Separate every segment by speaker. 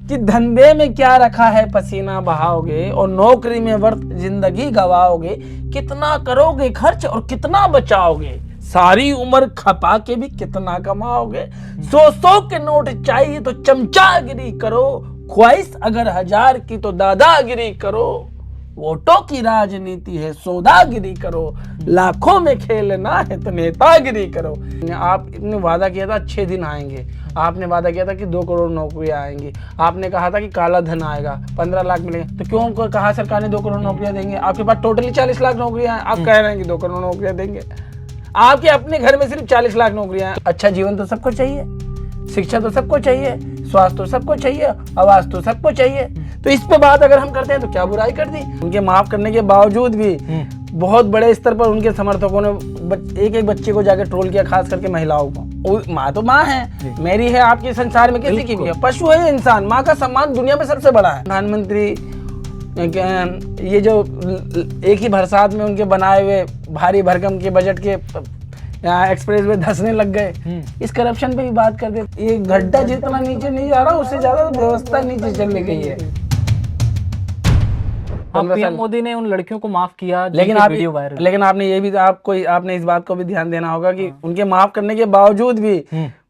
Speaker 1: कि धंधे में क्या रखा है पसीना बहाओगे और नौकरी में वर्त जिंदगी गवाओगे, कितना करोगे खर्च और कितना बचाओगे, सारी उम्र खपा के भी कितना कमाओगे। 100 के नोट चाहिए तो चमचागिरी करो, ख्वाहिश अगर 1000 की तो दादागिरी करो, वोटों की राजनीति है सौदागिरी करो, लाखों में खेलना है तो नेतागिरी करो। आपने वादा किया था 6 दिन आएंगे, आपने वादा किया था कि 2 करोड़ नौकरियां आएंगी, आपने कहा था कि काला धन आएगा, 15 लाख मिलेंगे, तो क्यों कहा सरकार ने 2 करोड़ नौकरियां देंगे? आपके पास टोटली 40 लाख नौकरियां हैं, आप कह रहे हैं कि 2 करोड़ नौकरियां देंगे। आपके अपने घर में सिर्फ 40 लाख नौकरियां हैं। अच्छा जीवन तो सबको चाहिए, शिक्षा तो सबको चाहिए, स्वास्थ्य तो सबको चाहिए, आवास तो सबको चाहिए, तो इस पे बात अगर हम करते हैं तो क्या बुराई कर दी? उनके माफ करने के बावजूद भी बहुत बड़े स्तर पर उनके समर्थकों ने एक एक बच्चे को जाकर ट्रोल किया, खास करके महिलाओं को। माँ तो माँ है, मेरी है, आपके संसार में किसी की भी है, पशु है इंसान, माँ का सम्मान दुनिया में सबसे बड़ा है। प्रधानमंत्री ये जो एक ही बरसात में उनके बनाए हुए भारी भरकम के बजट के यहाँ एक्सप्रेस में धंसने लग गए, इस करप्शन पे भी बात करते। ये गड्ढा जितना नीचे नहीं जा रहा उससे ज्यादा व्यवस्था नीचे चली गई है।
Speaker 2: पीएम मोदी ने उन लड़कियों को माफ किया,
Speaker 1: लेकिन आपने ये भी आपने इस बात को भी ध्यान देना होगा कि उनके माफ करने के बावजूद भी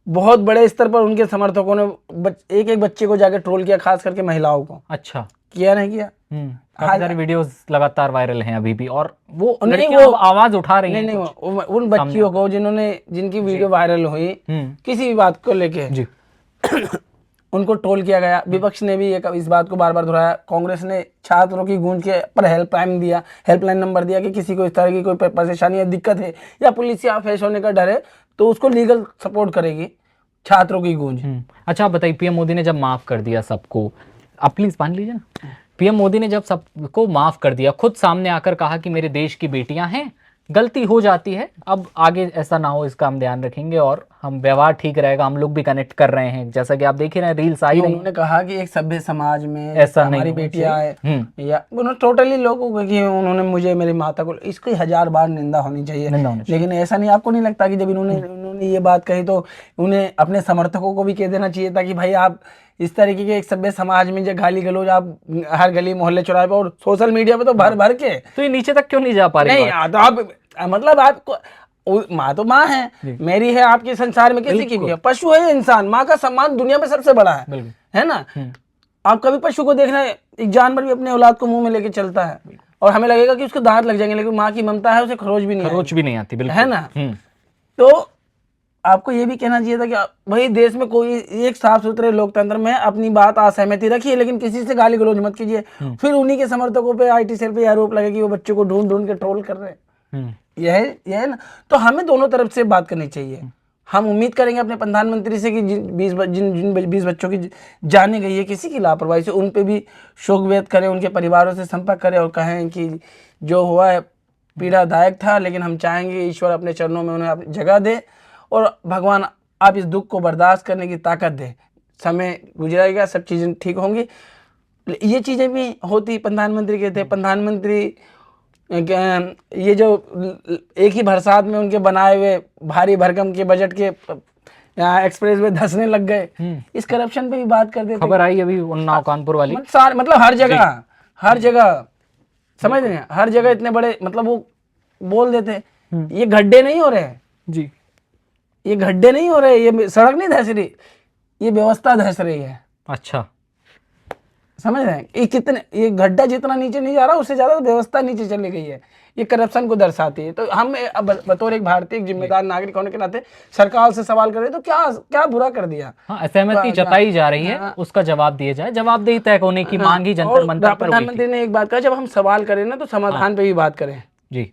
Speaker 1: बहुत बड़े स्तर पर उनके समर्थकों ने एक एक बच्चे को जाकर ट्रोल किया, खास करके महिलाओं को।
Speaker 2: अच्छा
Speaker 1: किया नहीं किया?
Speaker 2: काफी सारी वीडियोस लगातार वायरल हैं अभी भी, और वो लड़कियां आवाज उठा रही हैं।
Speaker 1: नहीं, उन बच्चियों को जिनकी वीडियो वायरल हुई किसी भी बात को लेके जी उनको ट्रोल किया गया। विपक्ष ने भी इस बात को बार बार दोहराया। कांग्रेस ने छात्रों की गूंज के पर हेल्पलाइन नंबर दिया कि किसी को इस तरह की कोई परेशानी या दिक्कत है या पुलिस या फेस होने का डर है तो उसको लीगल सपोर्ट करेगी छात्रों की गूंज।
Speaker 2: अच्छा आप बताइए, पीएम मोदी ने जब माफ कर दिया सबको, आप प्लीज मान लीजिए ना, पीएम मोदी ने जब सबको माफ कर दिया, खुद सामने आकर कहा कि मेरे देश की बेटियां हैं, गलती हो जाती है, अब आगे ऐसा ना हो इसका हम ध्यान रखेंगे और हम व्यवहार ठीक रहेगा, हम लोग भी कनेक्ट कर रहे हैं, जैसा कि आप देख रहे हैं रील्स आई।
Speaker 1: उन्होंने कहा कि एक सभ्य समाज में ऐसा हमारी बेटियां है, या उन्होंने टोटली लोगों को कि उन्होंने मुझे मेरी माता को, इसकी 1000 बार निंदा होनी चाहिए, लेकिन ऐसा नहीं, आपको नहीं लगता कि जब इन्होंने ये बात कही तो उन्हें अपने समर्थकों को भी कह देना चाहिए था कि भाई आप इस तरीके के एक सभ्य समाज में जो गाली गलौज आप हर गली मोहल्ले चौराहे पे और सोशल मीडिया पे तो भर भर के, तो
Speaker 2: ये नीचे तक क्यों नहीं जा पा रही?
Speaker 1: नहीं तो आप मतलब आपको माँ तो माँ है, मेरी है, आपके संसार में किसी की भी है, पशु है इंसान, माँ का सम्मान दुनिया में सबसे बड़ा है ना। आप कभी पशु को देखना, एक जानवर भी अपने औलाद को मुंह में लेके चलता है और हमें लगेगा कि उसके दांत लग जाएंगे, लेकिन माँ की ममता है, उसे खरोच भी नहीं
Speaker 2: आती,
Speaker 1: है ना। तो आपको ये भी कहना चाहिए था कि भाई देश में कोई एक साफ सुथरे लोकतंत्र में अपनी बात असहमति रखिए, लेकिन किसी से गाली गलौज मत कीजिए। फिर उन्हीं के समर्थकों पे IT सेल पे आरोप लगे कि वो बच्चों को ढूंढ ढूंढ के ट्रोल कर रहे हैं। यह है ना, तो हमें दोनों तरफ से बात करनी चाहिए। हम उम्मीद करेंगे अपने प्रधानमंत्री से कि जिन 20 बच्चों की जाने गई है किसी की लापरवाही से, उन पे भी शोक व्यक्त करें, उनके परिवारों से संपर्क करें और कहें कि जो हुआ है पीड़ादायक था, लेकिन हम चाहेंगे ईश्वर अपने चरणों में उन्हें जगह दे और भगवान आप इस दुख को बर्दाश्त करने की ताकत दे। समय गुजरेगा, सब चीज़ें ठीक होंगी। ये चीज़ें भी होती, प्रधानमंत्री कहते हैं, प्रधानमंत्री ये जो एक ही बरसात में उनके बनाए हुए भारी भरकम के बजट के यहाँ एक्सप्रेस में धंसने लग गए, इस करप्शन पे भी बात करते थे।
Speaker 2: खबर आई अभी उन्नाव कानपुर वाली,
Speaker 1: मतलब हर जगह समझ रहे हैं, हर जगह इतने बड़े, मतलब वो बोल देते ये गड्ढे नहीं हो रहे जी, ये गड्ढे नहीं हो रहे, ये सड़क नहीं धंस रही, ये व्यवस्था धंस रही है।
Speaker 2: अच्छा
Speaker 1: समझ रहे हैं, ये गड्ढा जितना नीचे नहीं जा रहा उससे ज्यादा व्यवस्था नीचे चली गई है, ये करप्शन को दर्शाती है। तो हम बतौर एक भारतीय जिम्मेदार नागरिक होने के नाते सरकार से सवाल करें तो क्या बुरा कर दिया?
Speaker 2: असहमति जताई जा रही है, उसका जवाब दिया जाए, जवाबदेही तय होने की मांग ही जंतर मंतर पर।
Speaker 1: प्रधानमंत्री ने एक बात कहा, जब हम सवाल करें ना तो समाधान पे भी बात करें जी।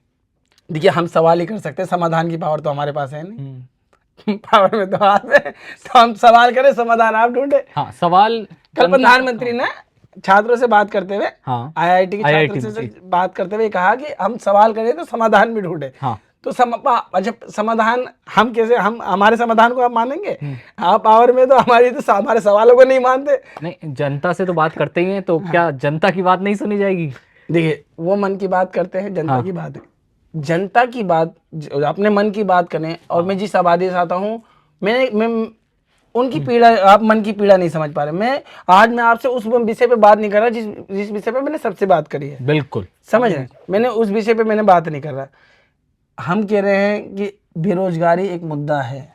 Speaker 1: देखिए हम सवाल ही कर सकते हैं, समाधान की पावर तो हमारे पास है नहीं, पावर में तो हाथ है, तो हम सवाल करें, समाधान आप ढूंढे।
Speaker 2: सवाल
Speaker 1: कल प्रधानमंत्री ने छात्रों से बात करते हुए, IIT के छात्रों से बात करते हुए कहा कि हम सवाल करें तो समाधान भी ढूंढे। तो समाधान हम कैसे, हम हमारे समाधान को आप मानेंगे? आप पावर में तो हमारे सवालों को नहीं मानते।
Speaker 2: नहीं, जनता से तो बात करते ही हैं, तो क्या जनता की बात नहीं सुनी जाएगी?
Speaker 1: देखिए वो मन की बात करते हैं, जनता की बात है, जनता की बात अपने मन की बात करें। और मैं जिस आबादी से आता हूँ, मैं उनकी पीड़ा, आप मन की पीड़ा नहीं समझ पा रहे। मैं आपसे उस विषय पे बात नहीं कर रहा जिस विषय पे मैंने सबसे बात करी है।
Speaker 2: बिल्कुल
Speaker 1: समझ रहे हैं, मैंने उस विषय पे मैंने बात नहीं कर रहा। हम कह रहे हैं कि बेरोजगारी एक मुद्दा है।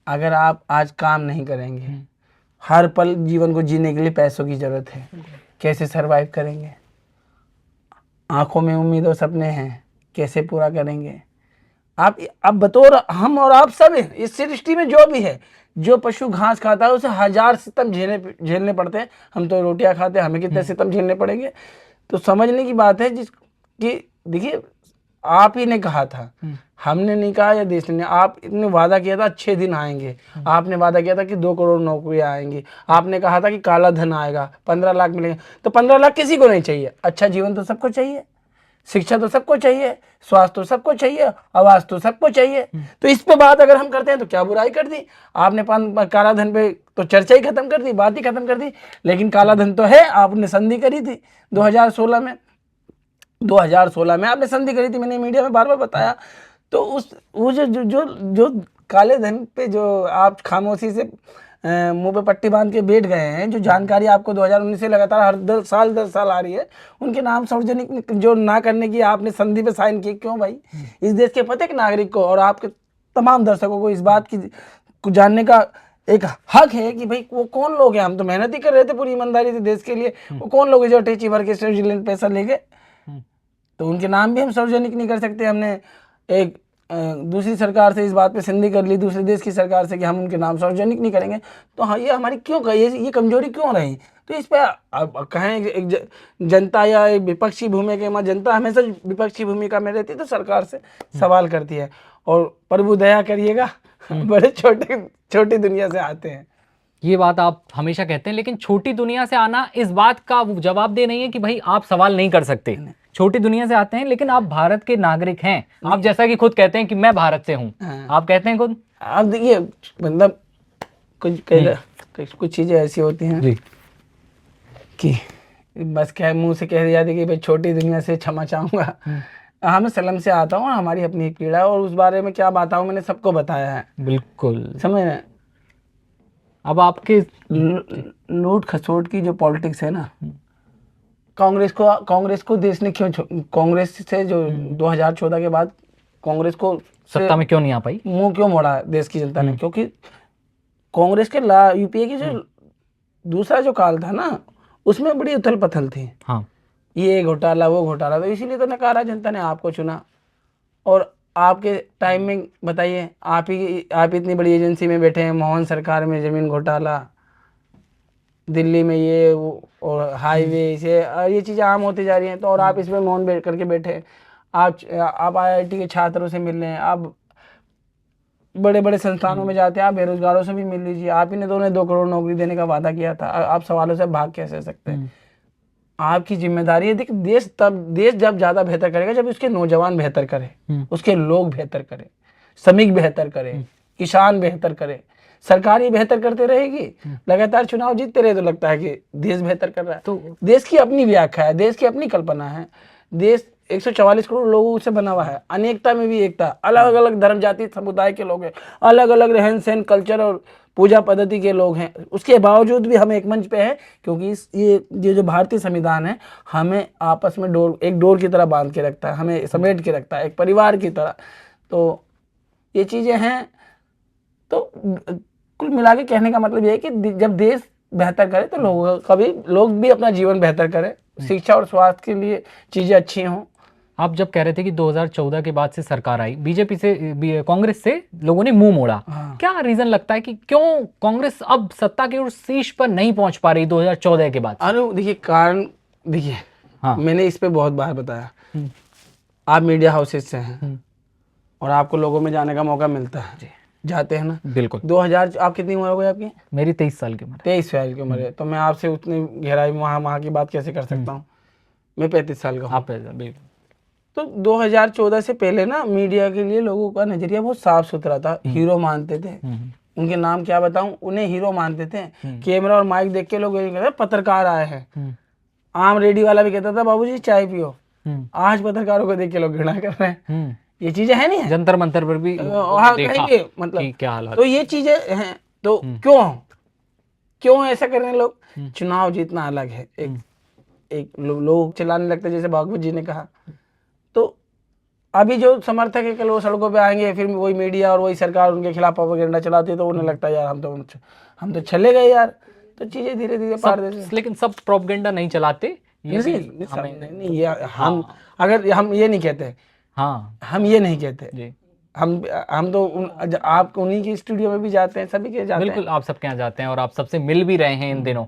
Speaker 1: अगर आप आज काम नहीं करेंगे, हर पल जीवन को जीने के लिए पैसों की जरूरत है, कैसे सरवाइव करेंगे? आंखों में उम्मीद और सपने हैं, कैसे पूरा करेंगे? आप बतौर हम और आप सब हैं, इस सृष्टि में जो भी है, जो पशु घास खाता है उसे हजार सितम झेलने पड़ते हैं। हम तो रोटियां खाते हैं, हमें कितने सितम झेलने पड़ेंगे? तो समझने की बात है कि देखिए, आप ही ने कहा था, हमने नहीं कहा या देश ने। आपने वादा किया था अच्छे दिन आएंगे, आपने वादा किया था कि 2 करोड़ नौकरियां आएंगी, आपने कहा था कि काला धन आएगा, 15 लाख मिलेंगे। तो 15 लाख किसी को नहीं चाहिए? अच्छा जीवन तो सबको चाहिए, शिक्षा तो सबको चाहिए, स्वास्थ्य तो सबको चाहिए, आवास तो सबको चाहिए। तो इस पे बात अगर हम करते हैं तो क्या बुराई कर दी? आपने काला धन पे तो चर्चा ही खत्म कर दी, बात ही खत्म कर दी। लेकिन काला धन तो है, आपने संधि करी थी 2016 में, 2016 में आपने संधि करी थी, मैंने मीडिया में बार बार बताया। तो वो जो काले धन पे जो आप खामोशी से मुंह पे पट्टी बांध के बैठ गए हैं, जो जानकारी आपको 2019 से लगातार हर 10 साल आ रही है, उनके नाम सार्वजनिक जो ना करने की आपने संधि पे साइन किए, क्यों भाई? इस देश के प्रत्येक नागरिक को और आपके तमाम दर्शकों को इस बात को जानने का एक हक है कि भाई वो कौन लोग हैं। हम तो मेहनत ही कर रहे थे पूरी ईमानदारी से देश के लिए, वो कौन लोग हैं जो अटैची भर के स्विट्जरलैंड पैसा ले गए? तो उनके नाम भी हम सार्वजनिक नहीं कर सकते। हमने एक दूसरी सरकार से इस बात पे संधि कर ली, दूसरे देश की सरकार से, कि हम उनके नाम सार्वजनिक नहीं करेंगे। तो हाँ, ये हमारी क्यों ये कमजोरी क्यों रही? तो इस पर कहें एक जनता या एक विपक्षी भूमिका में, जनता हमेशा विपक्षी भूमिका में रहती है तो सरकार से सवाल करती है। और प्रभु दया करिएगा, बड़े छोटी दुनिया से आते हैं।
Speaker 2: ये बात आप हमेशा कहते हैं, लेकिन छोटी दुनिया से आना इस बात का जवाबदेह नहीं है कि भाई आप सवाल नहीं कर सकते। छोटी दुनिया से आते हैं, लेकिन आप भारत के नागरिक हैं। आप जैसा कि खुद कहते हैं कि मैं भारत से हूं, आप कहते हैं खुद।
Speaker 1: आप देखिए, मतलब कुछ चीजें ऐसी होती हैं
Speaker 2: जी
Speaker 1: कि बस क्या मुंह से कह दिया था कि भाई छोटी दुनिया से क्षमा चाहूंगा। हाँ, मैं सलम से आता हूँ, हमारी अपनी एक पीड़ा है, और उस बारे में क्या बताऊं, मैंने सबको बताया है।
Speaker 2: बिल्कुल,
Speaker 1: समझ रहे?
Speaker 2: अब आपके
Speaker 1: लूट खसोट की जो पॉलिटिक्स है ना, कांग्रेस को देश ने क्यों, कांग्रेस से जो 2014 के बाद कांग्रेस को
Speaker 2: सत्ता में क्यों नहीं आ पाई,
Speaker 1: मुंह क्यों मोड़ा देश की जनता ने? क्योंकि कांग्रेस के यूपीए की जो दूसरा जो काल था ना, उसमें बड़ी उथल पथल थी।
Speaker 2: हाँ,
Speaker 1: ये घोटाला वो घोटाला, तो इसीलिए तो नकारा जनता ने आपको चुना। और आपके टाइम में बताइए, आप इतनी बड़ी एजेंसी में बैठे हैं, मोहन सरकार में जमीन घोटाला, दिल्ली में ये वो, और हाईवे से ये चीज़ें आम होती जा रही हैं। तो और आप इसमें मौन करके बैठे, आप आईआईटी के छात्रों से मिल रहे हैं, आप बड़े बड़े संस्थानों में जाते हैं, आप बेरोजगारों से भी मिल लीजिए। आप ही ने तो उन्हें 2 करोड़ नौकरी देने का वादा किया था। आप सवालों से भाग कैसे सकते हैं? आपकी जिम्मेदारी है। देखिए, देश जब ज़्यादा बेहतर करेगा जब उसके नौजवान बेहतर करे, उसके लोग बेहतर करे, श्रमिक बेहतर करे, किसान बेहतर करे, सरकार ही बेहतर करते रहेगी। लगातार चुनाव जीतते रहे तो लगता है कि देश बेहतर कर रहा है। तो देश की अपनी व्याख्या है, देश की अपनी कल्पना है। देश 144 करोड़ लोगों से बना हुआ है, अनेकता में भी एकता। अलग अलग धर्म जाति समुदाय के लोग हैं, अलग अलग रहन सहन कल्चर और पूजा पद्धति के लोग हैं। उसके बावजूद भी हम एक मंच पे हैं, क्योंकि ये जो भारतीय संविधान है हमें आपस में एक डोर की तरह बांध के रखता है, हमें समेट के रखता है, एक परिवार की तरह। तो ये चीज़ें हैं। तो कुल मिला के कहने का मतलब ये है कि जब देश बेहतर करे तो लोग भी अपना जीवन बेहतर करें, शिक्षा और स्वास्थ्य के लिए चीज़ें अच्छी हों।
Speaker 2: आप जब कह रहे थे कि 2014 के बाद से सरकार आई, बीजेपी से कांग्रेस से लोगों ने मुंह मोड़ा। क्या रीजन लगता है कि क्यों कांग्रेस अब सत्ता के उस शीर्ष पर नहीं पहुंच पा रही 2014 के बाद?
Speaker 1: अरे देखिए, कारण देखिए, मैंने इस पे बहुत बार बताया। आप मीडिया हाउसेस से हैं और आपको लोगों में जाने का मौका मिलता है, जाते हैं ना?
Speaker 2: बिल्कुल।
Speaker 1: 2000 आप कितनी उम्र हो गई आपकी?
Speaker 2: मेरी 23 साल की उम्र।
Speaker 1: 23 साल की उम्र है, तो मैं आपसे उतनी गहराई वहाँ की बात कैसे कर सकता हूँ? मैं 35 साल का हूँ।
Speaker 2: आप बिल्कुल।
Speaker 1: तो 2014 से पहले ना मीडिया के लिए लोगों का नजरिया बहुत साफ सुथरा था, हीरो मानते थे। उनके नाम क्या बताऊं, उन्हें हीरो मानते थे। कैमरा और माइक देख के लोग यही कहते पत्रकार आए हैं। आम रेडी वाला भी कहता था बाबूजी चाय पियो। आज पत्रकारों को देख के लोग घृणा कर रहे हैं। ये चीजें है नहीं,
Speaker 2: जंतर मंतर पर भी
Speaker 1: कहीं भी मतलब
Speaker 2: क्या हाल।
Speaker 1: तो ये चीजें हैं। तो क्यों ऐसा कर रहे हैं लोग? चुनाव जीतना अलग है, एक लोग चिल्लाने लगते हैं, जैसे भागवत जी ने कहा। तो अभी जो समर्थक है, कल वो सड़कों पे आएंगे, फिर वही मीडिया और वही सरकार उनके खिलाफ प्रोपेगेंडा चलाती है, तो उन्हें लगता है यार हम तो चले गए यार। तो चीजें धीरे धीरे पारदर्शी।
Speaker 2: लेकिन सब प्रोपेगेंडा नहीं चलाते, ये भी
Speaker 1: नहीं, ये हम अगर हम ये नहीं कहते,
Speaker 2: हाँ
Speaker 1: हम ये नहीं कहते
Speaker 2: जी,
Speaker 1: हम तो आप उन्हीं के स्टूडियो में भी जाते हैं, सभी के जाते हैं।
Speaker 2: बिल्कुल, आप सबके यहाँ जाते हैं और आप सबसे मिल भी रहे हैं इन दिनों।